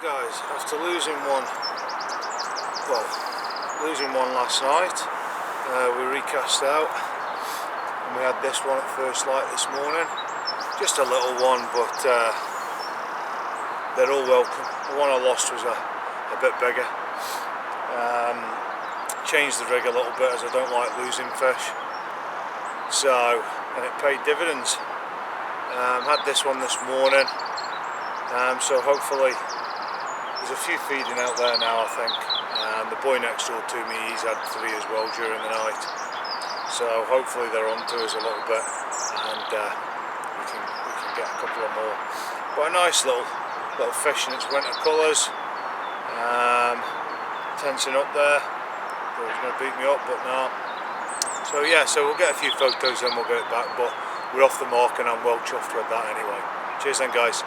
guys, after losing one last night, we recast out and we had this one at first light this morning. Just a little one, but they're all welcome. The one I lost was a bit bigger. Changed the rig a little bit as I don't like losing fish, and it paid dividends. Had this one this morning, so hopefully there's a few feeding out there now, I think. The boy next door to me, he's had 3 as well during the night, so hopefully they're on to us a little bit and we can get a couple of more. But a nice little fish in its winter colours. Tensing up there, thought it was going to beat me up, but no. So yeah, so we'll get a few photos and we'll get it back, but we're off the mark and I'm well chuffed with that anyway. Cheers then, guys.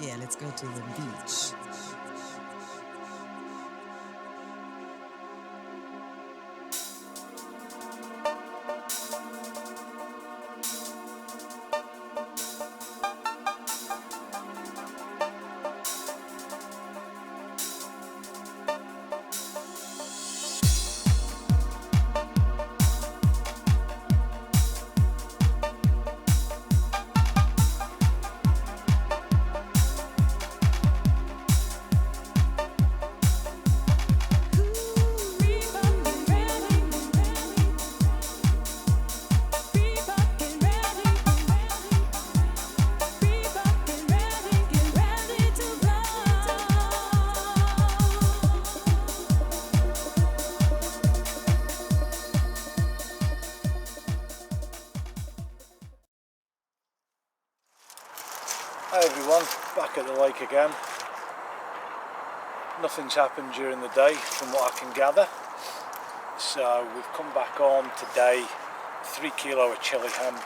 Yeah, let's go to the beach. Hi everyone, back at the lake again. Nothing's happened during the day from what I can gather. So we've come back on today, 3 kilo of chili hemp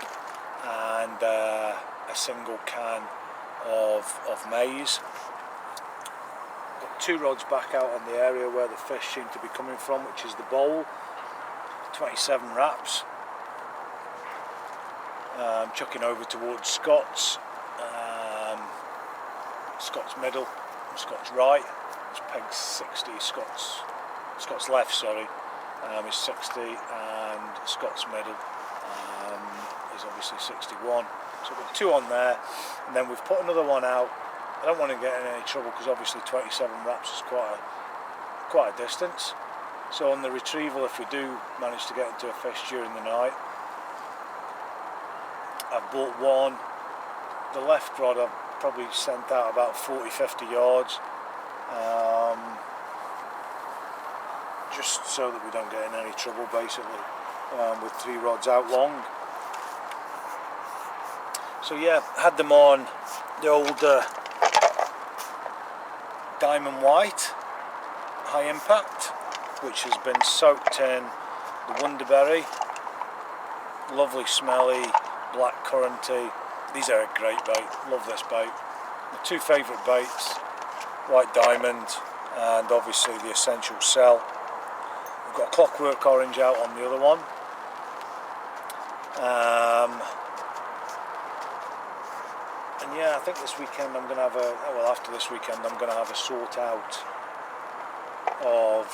and a single can of maize. Got 2 rods back out on the area where the fish seem to be coming from, which is the bowl, 27 wraps. Chucking over towards Scott's. Scott's middle and Scott's right. It's pegged 60, Scott's left, sorry, is 60, and Scott's middle is obviously 61. So we've got 2 on there, and then we've put another one out. I don't want to get in any trouble because obviously 27 wraps is quite a distance. So on the retrieval, if we do manage to get into a fish during the night, I've bought one. The left rod I've probably sent out about 40-50 yards, just so that we don't get in any trouble, basically, with 3 rods out long. So yeah, had them on the old Diamond White high impact, which has been soaked in the Wonderberry, lovely smelly black curranty. These are a great bait, love this bait. My 2 favourite baits, White Diamond and obviously the Essential Cell. We've got a Clockwork Orange out on the other one. And yeah, I think this weekend I'm going to have after this weekend I'm going to have a sort out of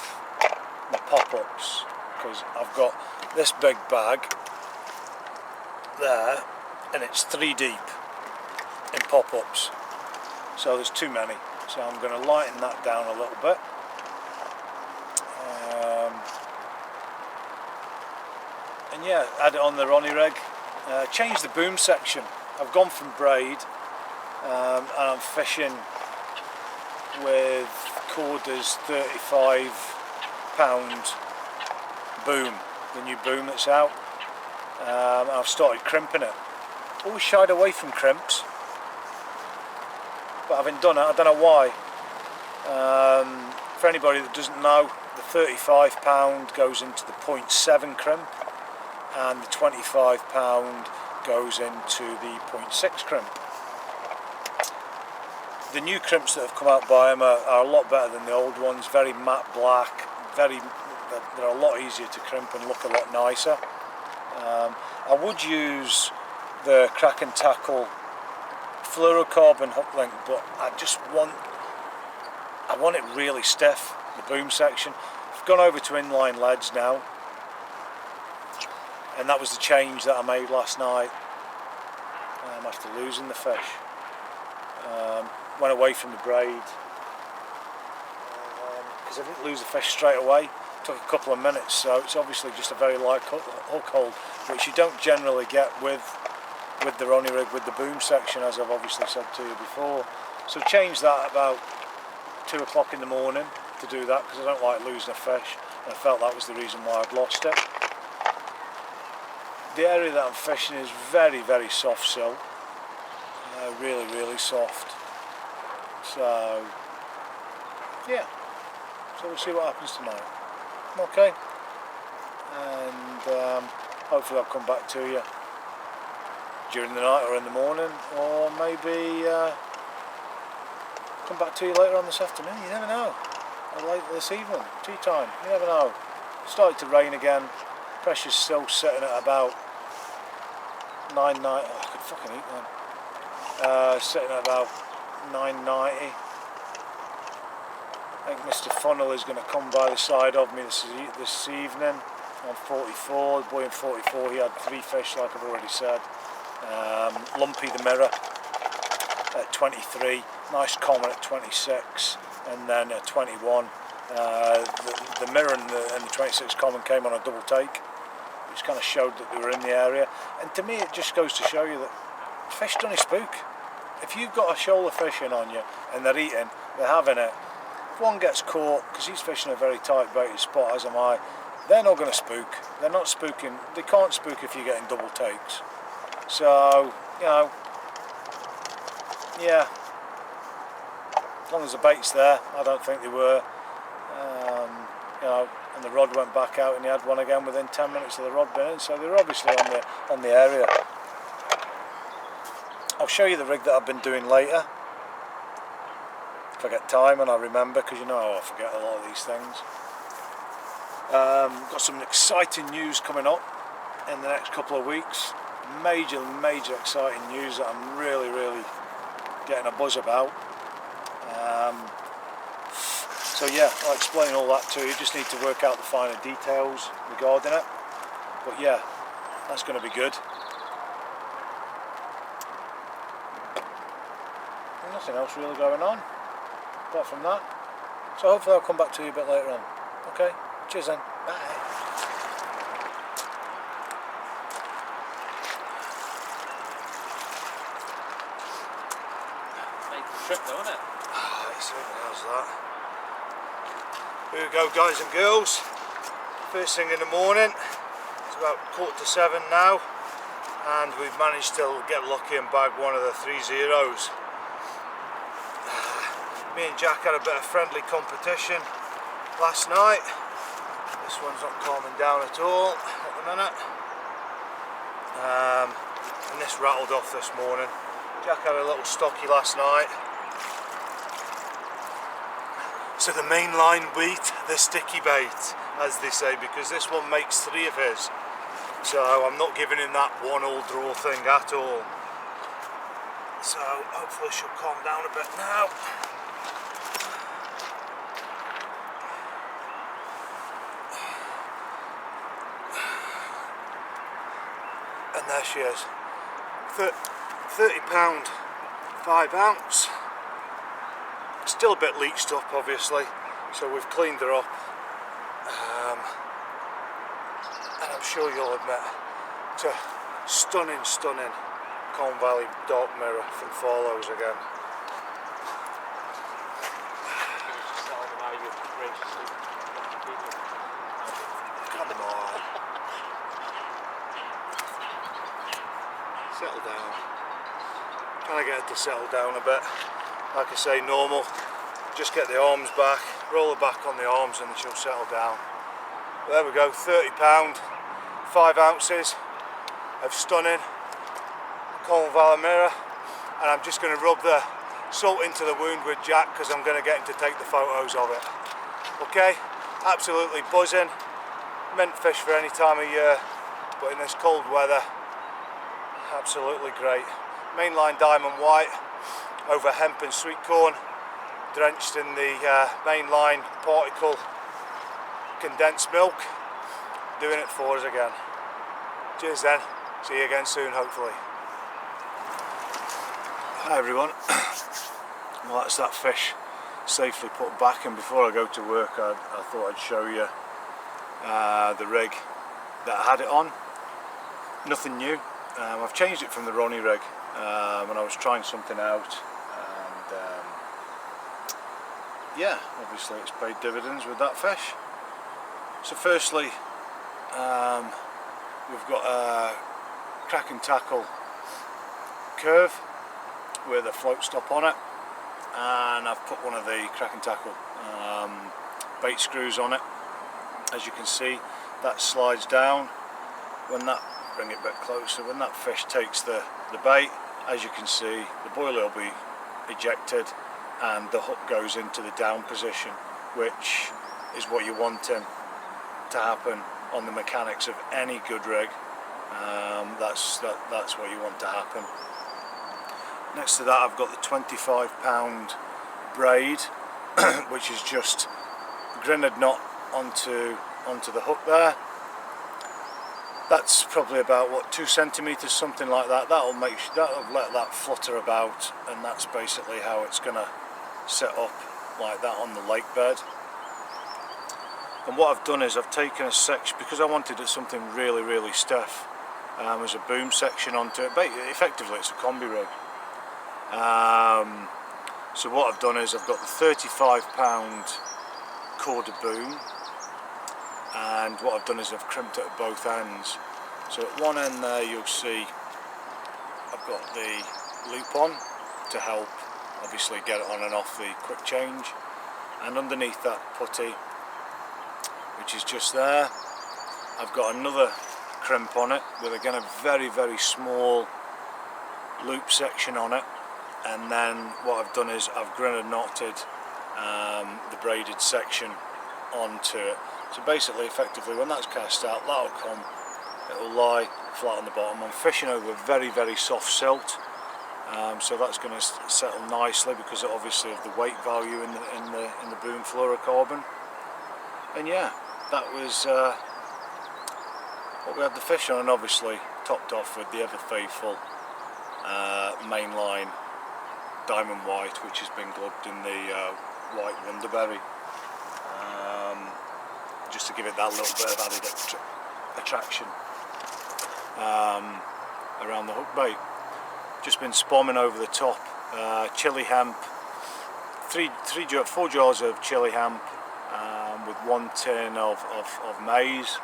my pop-ups, because I've got this big bag there, and it's 3 deep in pop-ups, so there's too many. So I'm going to lighten that down a little bit. And yeah, add it on the Ronnie rig. Change the boom section. I've gone from braid, and I'm fishing with Corda's 35-pound boom, the new boom that's out. I've started crimping it. Always shied away from crimps, but having done it, I don't know why. For anybody that doesn't know, the 35-pound goes into the 0.7 crimp, and the 25-pound goes into the 0.6 crimp. The new crimps that have come out by them are a lot better than the old ones, very matte black, they're a lot easier to crimp and look a lot nicer. I would use the Crack and Tackle fluorocarbon hook link, but I want it really stiff, the boom section. I've gone over to inline leads now, and that was the change that I made last night after losing the fish. Went away from the braid because I didn't lose the fish straight away. Took a couple of minutes, so it's obviously just a very light hook hold, which you don't generally get with the Ronnie rig with the boom section, as I've obviously said to you before. So changed that about 2 o'clock in the morning to do that, because I don't like losing a fish, and I felt that was the reason why I'd lost it. The area that I'm fishing is very, very soft sill, really, really soft. So yeah, so we'll see what happens tonight. Okay, and hopefully I'll come back to you during the night or in the morning, or maybe come back to you later on this afternoon. You never know, or later this evening, tea time, you never know. It's started to rain again, pressure's still sitting at about 990. Oh, I could fucking eat them. Sitting at about 990. I think Mr. Funnel is going to come by the side of me this evening on 44. The boy in 44, he had 3 fish, like I've already said. Lumpy the Mirror at 23, nice common at 26, and then at 21. The Mirror and the 26 common came on a double take, which kind of showed that they were in the area. And to me, it just goes to show you that fish don't spook. If you've got a shoal of fish in on you and they're eating, they're having it. If one gets caught, because he's fishing a very tight baited spot, as am I, they're not going to spook. They're not spooking. They can't spook if you're getting double takes. So, you know, yeah, as long as the bait's there, I don't think they were. You know, and the rod went back out, and he had one again within 10 minutes of the rod being in, so they were obviously on the area. I'll show you the rig that I've been doing later, if I get time and I remember, because you know how I forget a lot of these things. Got some exciting news coming up in the next couple of weeks. Major exciting news that I'm really getting a buzz about. So yeah, I'll explain all that to you. Just need to work out the finer details regarding it. But yeah, that's going to be good. And nothing else really going on apart from that. So hopefully I'll come back to you a bit later on. Okay, cheers then. Bye. Make the trip though, isn't it? It certainly has that. Here we go, guys and girls. First thing in the morning. It's about 7:15 now, and we've managed to get lucky and bag one of the 3 zeros. Me and Jack had a bit of friendly competition last night. This one's not calming down at all at the minute. And this rattled off this morning. Jack had a little stocky last night. So the main line beat the sticky bait, as they say, because this one makes 3 of his. So I'm not giving him that 1-all draw thing at all. So hopefully she'll calm down a bit now. And there she is. £30, 5 ounce. Still a bit leached up, obviously, so we've cleaned her up, and I'm sure you'll admit it's a stunning Colne Valley dark mirror from Farlows again. Come on, settle down. Trying to get her to settle down a bit. Like I say, normal, just get the arms back, roll her back on the arms and she'll settle down. But there we go, £30, 5 ounces of stunning mirror, and I'm just going to rub the salt into the wound with Jack because I'm going to get him to take the photos of it. Okay, absolutely buzzing, mint fish for any time of year, but in this cold weather, absolutely great. Mainline diamond white over hemp and sweet corn, drenched in the mainline particle condensed milk, doing it for us again. Cheers then, see you again soon hopefully. Hi everyone, well that's that fish safely put back, and before I go to work I thought I'd show you the rig that I had it on. Nothing new, I've changed it from the Ronnie rig when I was trying something out, and yeah, obviously it's paid dividends with that fish. So firstly, we've got a crack and tackle curve with a float stop on it, and I've put one of the crack and tackle bait screws on it. As you can see, that slides down when that, bring it back closer, when that fish takes the bait, as you can see the boiler will be ejected and the hook goes into the down position, which is what you're wanting to happen on the mechanics of any good rig. That's what you want to happen. Next to that I've got the 25-pound braid which is just grenade knot onto the hook there. That's probably about what, 2 centimeters, something like that. That'll let that flutter about, and that's basically how it's gonna set up like that on the lake bed. And what I've done is I've taken a section, because I wanted something really stiff, as a boom section onto it. But effectively it's a combi rig. So what I've done is I've got the 35-pound quarter boom, and what I've done is I've crimped it at both ends. So at one end there you'll see I've got the loop on to help obviously get it on and off the quick change, and underneath that putty, which is just there, I've got another crimp on it with again a very small loop section on it, and then what I've done is I've grenade knotted the braided section onto it. So basically, effectively, when that's cast out, that'll come, it'll lie flat on the bottom. I'm fishing over very soft silt, so that's going to settle nicely because obviously of the weight value in the boom fluorocarbon. And yeah, that was what we had the fish on, and obviously topped off with the ever faithful mainline diamond white, which has been glubbed in the white wonderberry, just to give it that little bit of added attraction around the hook bait. Just been spomming over the top, chili hemp, 4 jars of chili hemp with 1 tin of maize,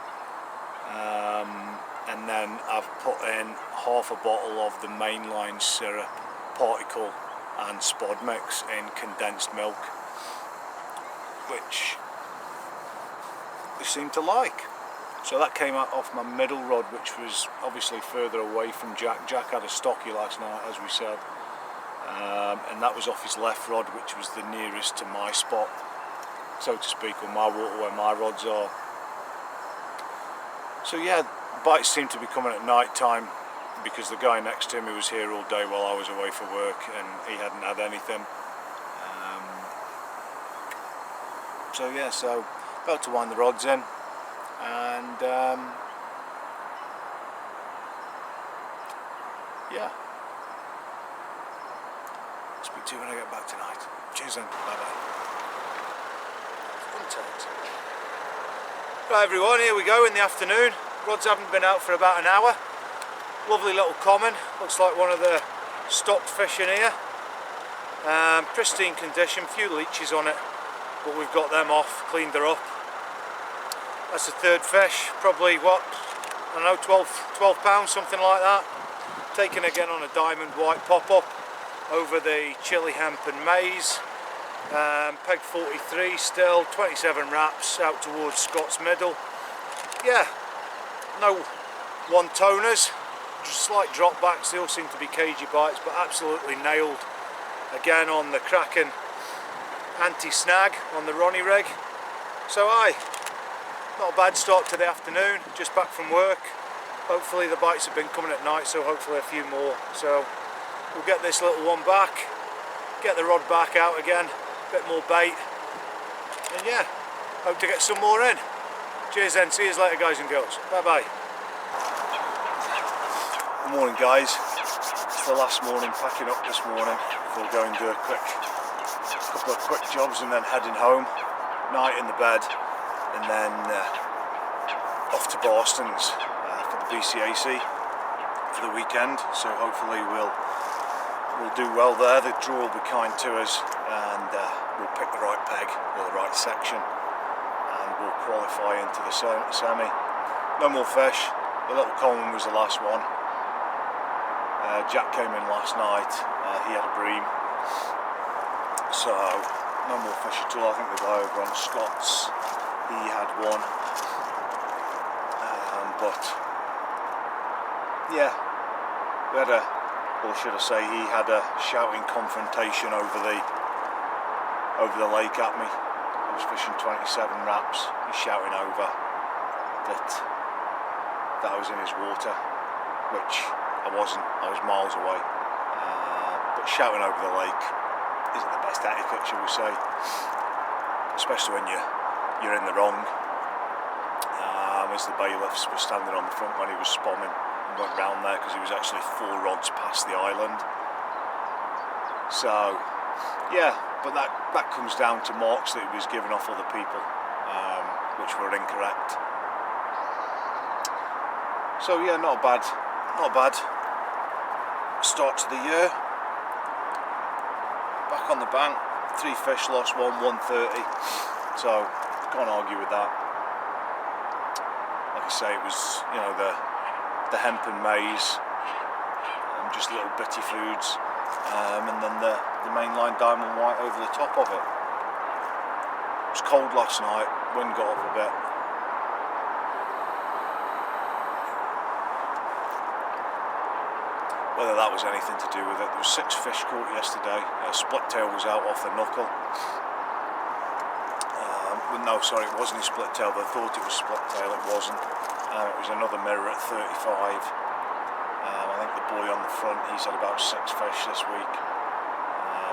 and then I've put in half a bottle of the mainline syrup, particle and spod mix in condensed milk, which they seem to like. So that came out off my middle rod, which was obviously further away from Jack. Jack had a stocky last night, as we said, and that was off his left rod, which was the nearest to my spot, so to speak, on my water where my rods are. So yeah, bites seem to be coming at night time, because the guy next to me was here all day while I was away for work and he hadn't had anything. So yeah, so about to wind the rods in, and yeah, speak to you when I get back tonight. Cheers then, bye bye. Right everyone, here we go in the afternoon. Rods haven't been out for about an hour. Lovely little common, looks like one of the stocked fish in here. Pristine condition, few leeches on it, but we've got them off, cleaned her up. That's the third fish, probably what, I don't know, 12 pounds, something like that. Taken again on a diamond white pop-up over the chili hemp and maize. Peg 43 still, 27 wraps out towards Scott's Middle. Yeah, no one toners, just slight drop backs, they all seem to be cagey bites, but absolutely nailed again on the Kraken anti-snag on the Ronnie rig. So aye, not a bad start to the afternoon, just back from work. Hopefully the bites have been coming at night, so hopefully a few more. So we'll get this little one back, get the rod back out again, a bit more bait, and yeah, hope to get some more in. Cheers then, see you later guys and girls, bye bye. Good morning guys, it's the last morning, packing up this morning before going to do a couple of quick jobs and then heading home. Night in the bed and then off to Boston's for the BCAC for the weekend, so hopefully we'll do well there. The draw will be kind to us and we'll pick the right peg or the right section and we'll qualify into the semi. No more fish, the little common was the last one. Jack came in last night, he had a bream, so no more fish at all. I think the guy over on Scott's, he had one, but yeah, we had a, or should I say, he had a shouting confrontation over the lake at me. I was fishing 27 wraps, he's shouting over that I was in his water, which I wasn't, I was miles away, but shouting over the lake isn't the best etiquette, shall we say, especially when you're in the wrong. As the bailiffs were standing on the front when he was spomming and went round there because he was actually 4 rods past the island. So yeah, but that comes down to marks that he was giving off other people, which were incorrect. So yeah, not bad start to the year. Back on the bank, 3 fish lost, 130, so can't argue with that. Like I say, it was, you know, the hemp and maize, just little bitty foods, and then the mainline diamond white over the top of it. It was cold last night, wind got up a bit. Whether that was anything to do with it. There was 6 fish caught yesterday. Split tail was out off the knuckle. No, sorry, it wasn't a split tail. They thought it was split tail. It wasn't. It was another mirror at 35. I think the boy on the front, he's had about 6 fish this week.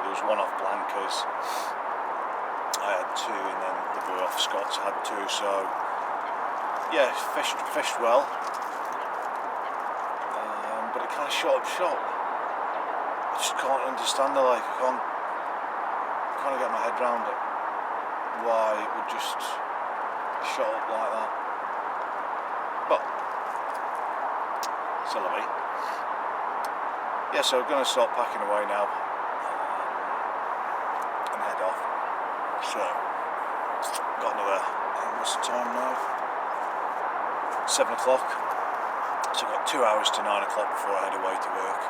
There was one off Blankers. I had 2, and then the boy off Scott's had 2. So yeah, fished well. But it kind of shot up shot. I just can't understand the lake. I can't get my head around it. Why it would just shot up like that. But c'est la vie. Yeah, so we're going to start packing away now and head off. So got another, what's the time now? 7 o'clock. So I've got 2 hours to 9 o'clock before I head away to work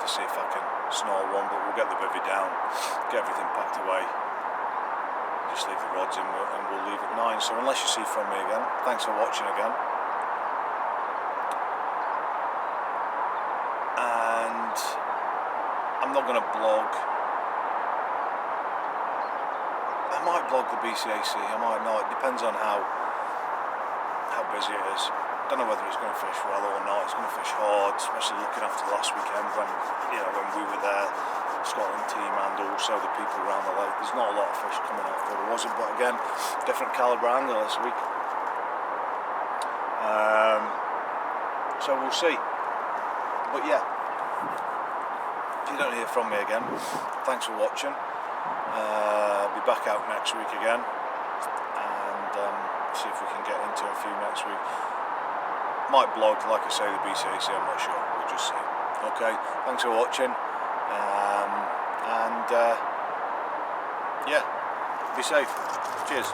to see if I can snarl one, but we'll get the bivvy down, get everything packed away, just leave the rods in and we'll leave at 9. So unless you see from me again, thanks for watching again. And I'm not going to blog. I might blog the BCAC, I might not, it depends on how busy it is. I don't know whether it's going to fish well or not. It's going to fish hard, especially looking after last weekend when we were there, Scotland team and also the people around the lake. There's not a lot of fish coming out there wasn't, but again, different calibre angler this week. So we'll see. But yeah, if you don't hear from me again, thanks for watching. I'll be back out next week again and see if we can get into a few next week. Might blog, like I say, the BCAC, I'm not sure, we'll just see. Okay, thanks for watching, and yeah, be safe. Cheers.